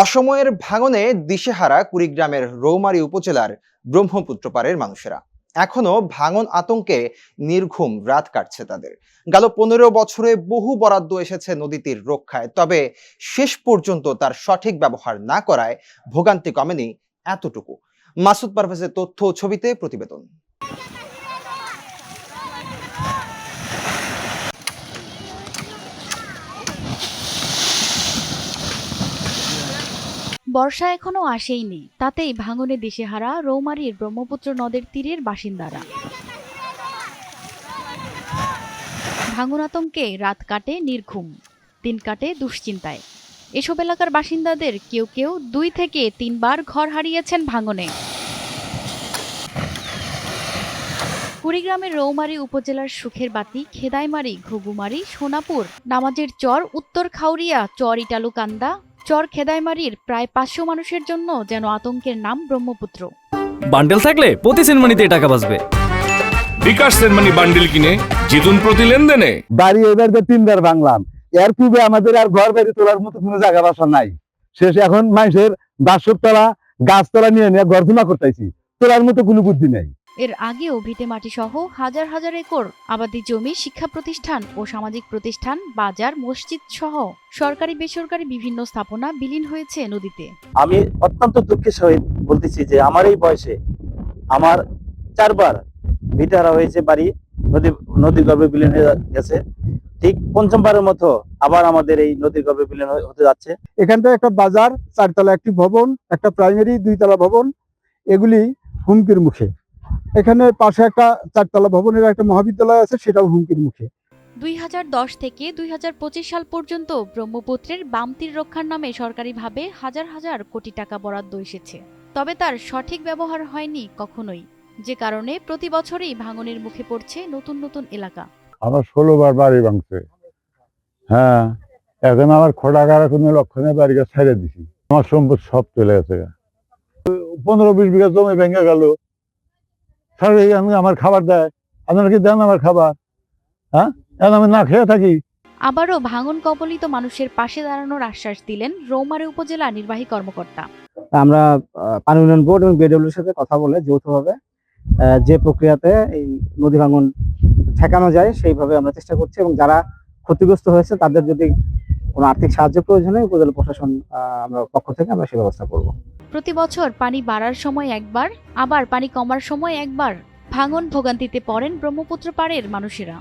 অসময়ের ভাঙনে দিশেহারা কুড়িগ্রামের রৌমারী উপজেলার ব্রহ্মপুত্র পাড়ের মানুষেরা এখনো ভাঙন আতঙ্কে নির্ঘুম রাত কাটছে তাদের। গেল 15 বছরে বহু বরাদ্দ এসেছে নদীটির রক্ষায়, তবে শেষ পর্যন্ত তার সঠিক ব্যবহার না করায় ভোগান্তি কমেনি এতটুকু। মাসুদ পারভেজের তথ্য ও ছবিতে প্রতিবেদন। বর্ষা এখনো আসেইনি, তাতেই ভাঙনে দিশেহারা রৌমারীর ব্রহ্মপুত্র নদের তীরের বাসিন্দারা। ভাঙন আতঙ্কে রাত কাটে নির্ঘুম, দিন কাটে দুশ্চিন্তায়। এসব এলাকার বাসিন্দাদের কেউ কেউ 2 থেকে 3 বার ঘর হারিয়েছেন ভাঙনে। কুড়িগ্রামের রৌমারী উপজেলার সুখের বাতি, খেদাইমারি, ঘুঘুমারি, সোনাপুর, নামাজের চর, উত্তর খাউরিয়া, চর ইটালুকান্দা, চর খেদাইমারির প্রায় 500 মানুষের জন্য যেন আতঙ্কের নাম ব্রহ্মপুত্র। বান্ডেল থাকলে প্রতি সেনমানিতে টাকা বাঁচবে। বিকাশ সেনমানি বান্ডেল কিনে জিতুন প্রতি লেনদেনে। বাড়ি এবার 3বার ভাঙলাম, এর পূর্বে আমাদের আর ঘর বাড়ি তোলার মতো কোনো জায়গা বাসা নাই। শেষে এখন মানুষের বাসতলা গাছতলা নিয়ে নিয়ে গর্জনা করতেছি, তোলার মতো কোনো বুদ্ধি নেই। এর আগেও ভিটে মাটি সহ হাজার হাজার একর আবাদি জমি, শিক্ষা প্রতিষ্ঠান ও সামাজিক প্রতিষ্ঠান, বাজার, মসজিদ সহ সরকারি বেসরকারি বিভিন্ন স্থাপনা বিলীন হয়েছে নদীতে। আমি অত্যন্ত দুঃখের সহিত বলতেছি যে আমার এই বয়সে আমার 4বার ভিটারা হয়েছে, বাড়ি নদীর গর্ভে বিলীন হয়ে গেছে। ঠিক 5মবারের মতো আবার আমাদের এই নদীর গর্ভে বিলীন হতে যাচ্ছে। এখানটা একটা বাজার, 4 তলা একটি ভবন, একটা প্রাইমারি 2 তলা ভবন, এগুলি হুমকির মুখে। এখানে পাশে একটা 4 তলা ভবনের একটা মহাবিদ্যালয় আছে, সেটাও হুমকির মুখে। 2010 থেকে 2025 সাল পর্যন্ত ব্রহ্মপুত্রের বাম তীর রক্ষার নামে সরকারিভাবে হাজার হাজার কোটি টাকা বরাদ্দ এসেছে, তবে তার সঠিক ব্যবহার হয়নি কখনোই, যে কারণে প্রতি বছরই ভাঙনের মুখে পড়ছে নতুন নতুন এলাকা। আমার 16বার বাড়ি ভাঙছে। হ্যাঁ, এখন আমার খোটাকার কোনো লক্ষণে বাড়িকে ছেড়ে দিছি। আমার সম্পদ সব চলে গেছে। 15-20 বিঘা জমি ভেঙে গেল। আমার খাবার দেয়, আপনারা কি দেন আমার খাবার? হ্যাঁ, এখন আমি না খেয়ে থাকি। আবারও ভাঙন কবলিত মানুষের পাশে দাঁড়ানোর আশ্বাস দিলেন রৌমারী উপজেলা নির্বাহী কর্মকর্তা। আমরা পানি উন্নয়ন বোর্ড এবং বিডব্লিউর সাথে কথা বলে যৌথভাবে যে প্রক্রিয়াতে এই নদী ভাঙন ঠেকানো যায় সেইভাবে আমরা চেষ্টা করছি, এবং যারা ক্ষতিগ্রস্ত হয়েছে তাদের যদি কোনো আর্থিক সাহায্য প্রয়োজন হয় উপজেলা প্রশাসন আমরা পক্ষ থেকে আমরা সেই ব্যবস্থা করব। প্রতি বছর পানি বাড়ার সময় একবার, আবার পানি কমার সময় একবার ভাঙন ভোগান্তিতে পড়েন ব্রহ্মপুত্র পাড়ের মানুষেরা।